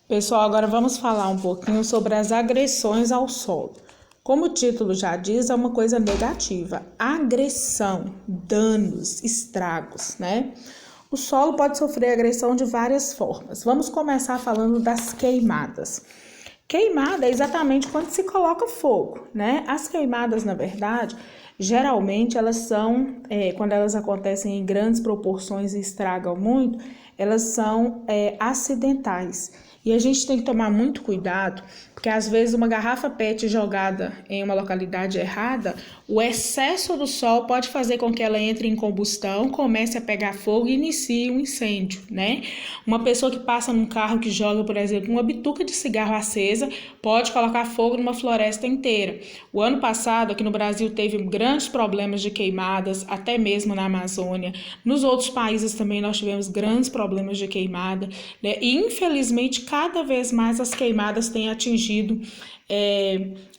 Pessoal, agora vamos falar um pouquinho sobre as agressões ao solo. Como o título já diz, é uma coisa negativa. Agressão, danos, estragos, né? O solo pode sofrer agressão de várias formas. Vamos começar falando das queimadas. Queimada é exatamente quando se coloca fogo, né? As queimadas, na verdade, geralmente elas são, quando elas acontecem em grandes proporções e estragam muito, elas são acidentais. E a gente tem que tomar muito cuidado, porque às vezes uma garrafa PET jogada em uma localidade errada, o excesso do sol pode fazer com que ela entre em combustão, comece a pegar fogo e inicie um incêndio, né? Uma pessoa que passa num carro que joga, por exemplo, uma bituca de cigarro acesa, pode colocar fogo numa floresta inteira. O ano passado, aqui no Brasil, teve grandes problemas de queimadas, até mesmo na Amazônia. Nos outros países também nós tivemos grandes problemas de queimada, né? E infelizmente cada vez mais as queimadas têm atingido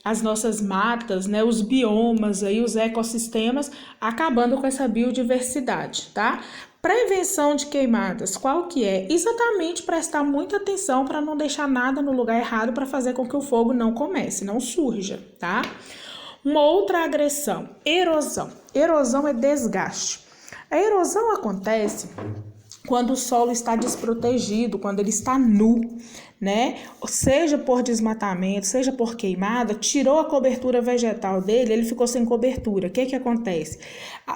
as nossas matas, né, os biomas, aí, os ecossistemas, acabando com essa biodiversidade, tá? Prevenção de queimadas, qual que é? Exatamente prestar muita atenção para não deixar nada no lugar errado para fazer com que o fogo não comece, não surja, tá? Uma outra agressão, erosão. Erosão é desgaste. A erosão acontece quando o solo está desprotegido, quando ele está nu, né? Seja por desmatamento, seja por queimada, tirou a cobertura vegetal dele, ele ficou sem cobertura. O que acontece?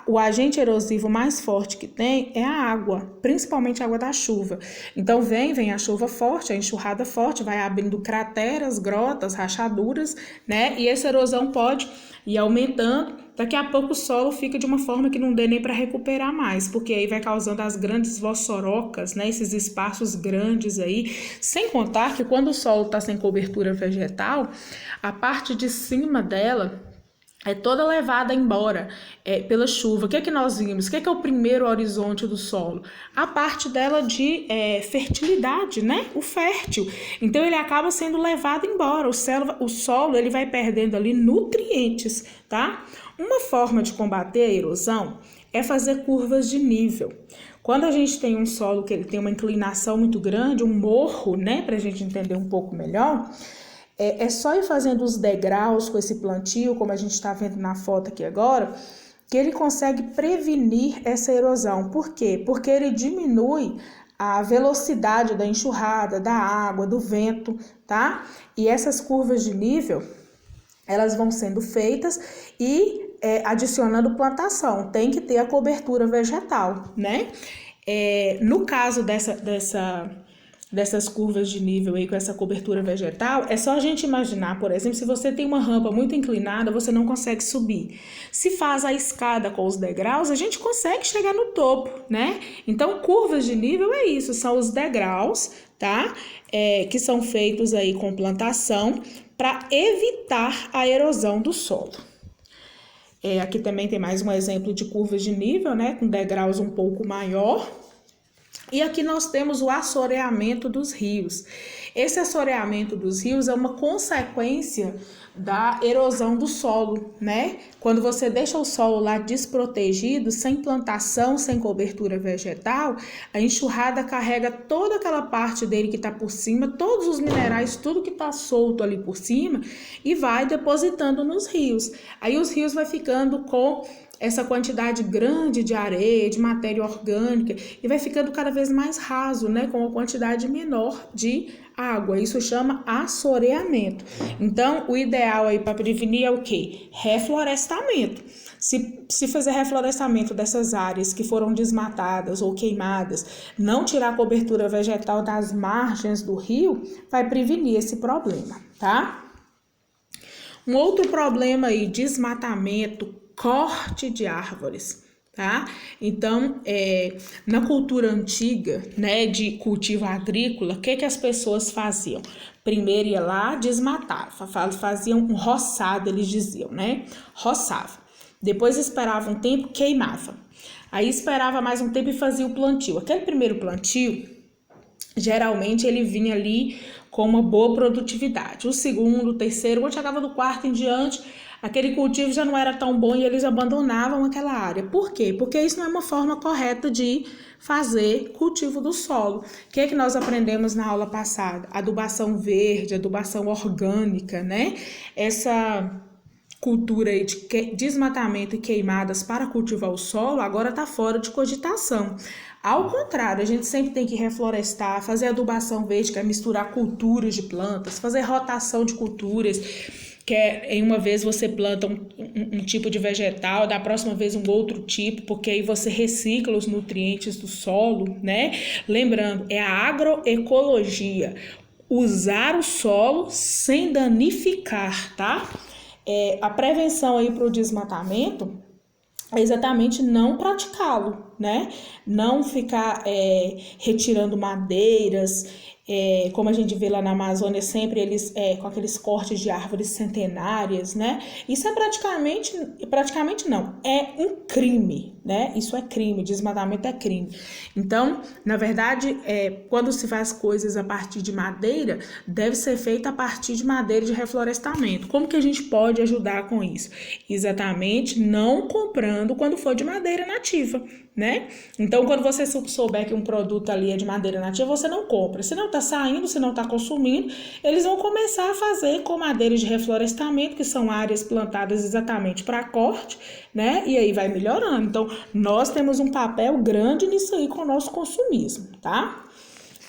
O agente erosivo mais forte que tem é a água, principalmente a água da chuva. Então vem a chuva forte, a enxurrada forte, vai abrindo crateras, grotas, rachaduras, né? E essa erosão pode ir aumentando. Daqui a pouco o solo fica de uma forma que não dê nem para recuperar mais, porque aí vai causando as grandes vossorocas, né? Esses espaços grandes aí. Sem contar que quando o solo está sem cobertura vegetal, a parte de cima dela é toda levada embora pela chuva. O que é que nós vimos? O que é o primeiro horizonte do solo? A parte dela de fertilidade, né? O fértil. Então ele acaba sendo levado embora. O solo ele vai perdendo ali nutrientes, tá? Uma forma de combater a erosão é fazer curvas de nível. Quando a gente tem um solo que ele tem uma inclinação muito grande, um morro, né? Para a gente entender um pouco melhor, é só ir fazendo os degraus com esse plantio, como a gente está vendo na foto aqui agora, que ele consegue prevenir essa erosão. Por quê? Porque ele diminui a velocidade da enxurrada, da água, do vento, tá? E essas curvas de nível, elas vão sendo feitas e adicionando plantação. Tem que ter a cobertura vegetal, né? No caso dessas curvas de nível aí com essa cobertura vegetal, é só a gente imaginar, por exemplo, se você tem uma rampa muito inclinada, você não consegue subir. Se faz a escada com os degraus, a gente consegue chegar no topo, né? Então, curvas de nível é isso, são os degraus, tá? Que são feitos aí com plantação para evitar a erosão do solo. Aqui também tem mais um exemplo de curvas de nível, né? Com degraus um pouco maior. E aqui nós temos o assoreamento dos rios. Esse assoreamento dos rios é uma consequência da erosão do solo, né? Quando você deixa o solo lá desprotegido, sem plantação, sem cobertura vegetal, a enxurrada carrega toda aquela parte dele que está por cima, todos os minerais, tudo que está solto ali por cima, e vai depositando nos rios. Aí os rios vai ficando com essa quantidade grande de areia, de matéria orgânica, e vai ficando cada vez mais raso, né, com uma quantidade menor de água. Isso chama assoreamento. Então, o ideal aí para prevenir é o quê? Reflorestamento. Se fazer reflorestamento dessas áreas que foram desmatadas ou queimadas, não tirar a cobertura vegetal das margens do rio, vai prevenir esse problema, tá? Um outro problema aí, desmatamento, corte de árvores, tá? Então, na cultura antiga, né, de cultivo agrícola, o que as pessoas faziam? Primeiro ia lá, desmatava, faziam um roçado, eles diziam, né? Roçava. Depois esperava um tempo, queimava. Aí esperava mais um tempo e fazia o plantio. Aquele primeiro plantio, geralmente ele vinha ali com uma boa produtividade. O segundo, o terceiro, quando chegava do quarto em diante, aquele cultivo já não era tão bom e eles abandonavam aquela área. Por quê? Porque isso não é uma forma correta de fazer cultivo do solo. O que é que nós aprendemos na aula passada? Adubação verde, adubação orgânica, né? Essa cultura aí de desmatamento e queimadas para cultivar o solo agora está fora de cogitação. Ao contrário, a gente sempre tem que reflorestar, fazer adubação verde, que é misturar culturas de plantas, fazer rotação de culturas, que é em uma vez você planta um tipo de vegetal, da próxima vez um outro tipo, porque aí você recicla os nutrientes do solo, né? Lembrando, é a agroecologia, usar o solo sem danificar, tá? A prevenção aí para o desmatamento é exatamente não praticá-lo, né? Não ficar retirando madeiras, como a gente vê lá na Amazônia, sempre eles com aqueles cortes de árvores centenárias, né? Isso é praticamente não, é um crime, né? Isso é crime, desmatamento é crime. Então, na verdade, quando se faz coisas a partir de madeira, deve ser feita a partir de madeira de reflorestamento. Como que a gente pode ajudar com isso? Exatamente não comprando quando for de madeira nativa, né? Então, quando você souber que um produto ali é de madeira nativa, você não compra. Se não está saindo, se não está consumindo, eles vão começar a fazer com madeira de reflorestamento, que são áreas plantadas exatamente para corte, né? E aí vai melhorando. Então, nós temos um papel grande nisso aí com o nosso consumismo, tá?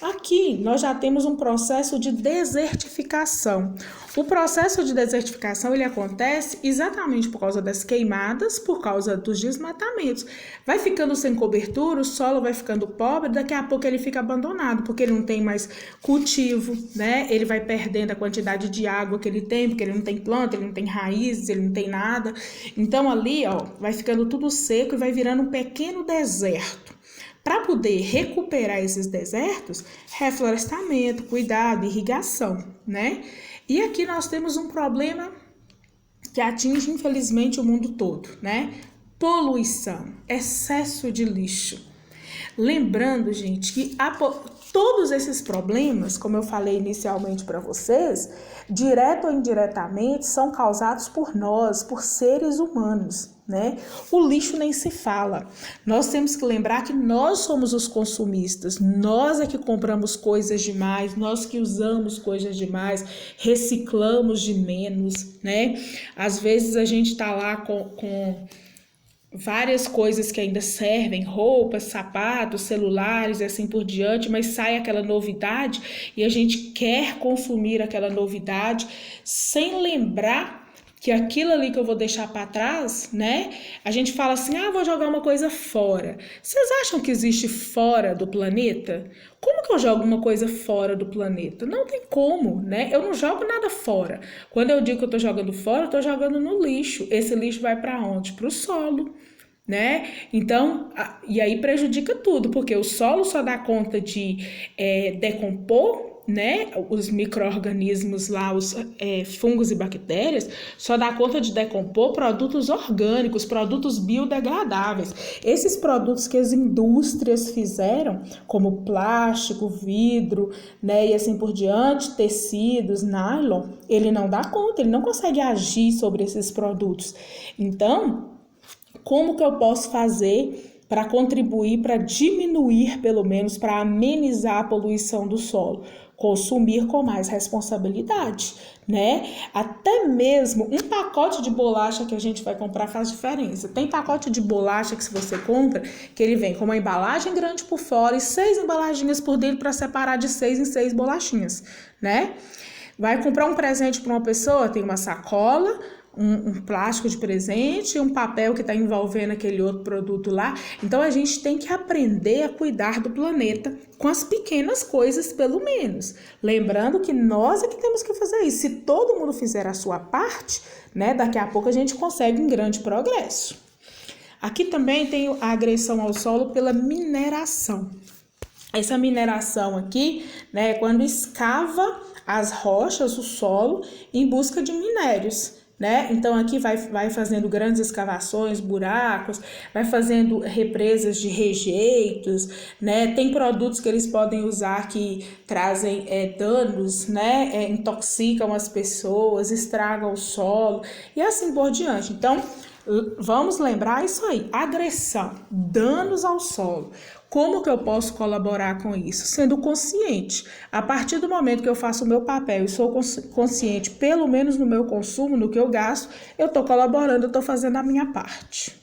Aqui nós já temos um processo de desertificação. O processo de desertificação ele acontece exatamente por causa das queimadas, por causa dos desmatamentos. Vai ficando sem cobertura, o solo vai ficando pobre, daqui a pouco ele fica abandonado, porque ele não tem mais cultivo, né? Ele vai perdendo a quantidade de água que ele tem, porque ele não tem planta, ele não tem raízes, ele não tem nada. Então ali, ó, vai ficando tudo seco e vai virando um pequeno deserto. Para poder recuperar esses desertos, reflorestamento, cuidado, irrigação, né? E aqui nós temos um problema que atinge, infelizmente, o mundo todo, né? Poluição, excesso de lixo. Lembrando, gente, que todos esses problemas, como eu falei inicialmente para vocês, direto ou indiretamente, são causados por nós, por seres humanos, né? O lixo nem se fala. Nós temos que lembrar que nós somos os consumistas, nós é que compramos coisas demais, nós que usamos coisas demais, reciclamos de menos, né? Às vezes a gente tá lá com várias coisas que ainda servem, roupas, sapatos, celulares e assim por diante, mas sai aquela novidade e a gente quer consumir aquela novidade sem lembrar que aquilo ali que eu vou deixar para trás, né? A gente fala assim, vou jogar uma coisa fora. Vocês acham que existe fora do planeta? Como que eu jogo uma coisa fora do planeta? Não tem como, né? Eu não jogo nada fora. Quando eu digo que eu tô jogando fora, eu tô jogando no lixo. Esse lixo vai para onde? Para o solo, né? Então, e aí prejudica tudo, porque o solo só dá conta de decompor, né, os micro-organismos lá, os fungos e bactérias, só dá conta de decompor produtos orgânicos, produtos biodegradáveis. Esses produtos que as indústrias fizeram, como plástico, vidro, né, e assim por diante, tecidos, nylon, ele não dá conta, ele não consegue agir sobre esses produtos. Então, como que eu posso fazer para contribuir, para diminuir, pelo menos, para amenizar a poluição do solo? Consumir com mais responsabilidade, né? Até mesmo um pacote de bolacha que a gente vai comprar faz diferença. Tem pacote de bolacha que se você compra, que ele vem com uma embalagem grande por fora e 6 embalaginhas por dentro para separar de 6 em 6 bolachinhas, né? Vai comprar um presente para uma pessoa, tem uma sacola, um plástico de presente, um papel que está envolvendo aquele outro produto lá. Então a gente tem que aprender a cuidar do planeta com as pequenas coisas, pelo menos. Lembrando que nós é que temos que fazer isso. Se todo mundo fizer a sua parte, né, daqui a pouco a gente consegue um grande progresso. Aqui também tem a agressão ao solo pela mineração. Essa mineração aqui, né, é quando escava as rochas, o solo, em busca de minérios, né? Então aqui vai fazendo grandes escavações, buracos, vai fazendo represas de rejeitos, né? Tem produtos que eles podem usar que trazem danos, né? Intoxicam as pessoas, estragam o solo e assim por diante. Então, vamos lembrar isso aí, agressão, danos ao solo. Como que eu posso colaborar com isso? Sendo consciente. A partir do momento que eu faço o meu papel e sou consciente, pelo menos no meu consumo, no que eu gasto, eu estou colaborando, eu estou fazendo a minha parte.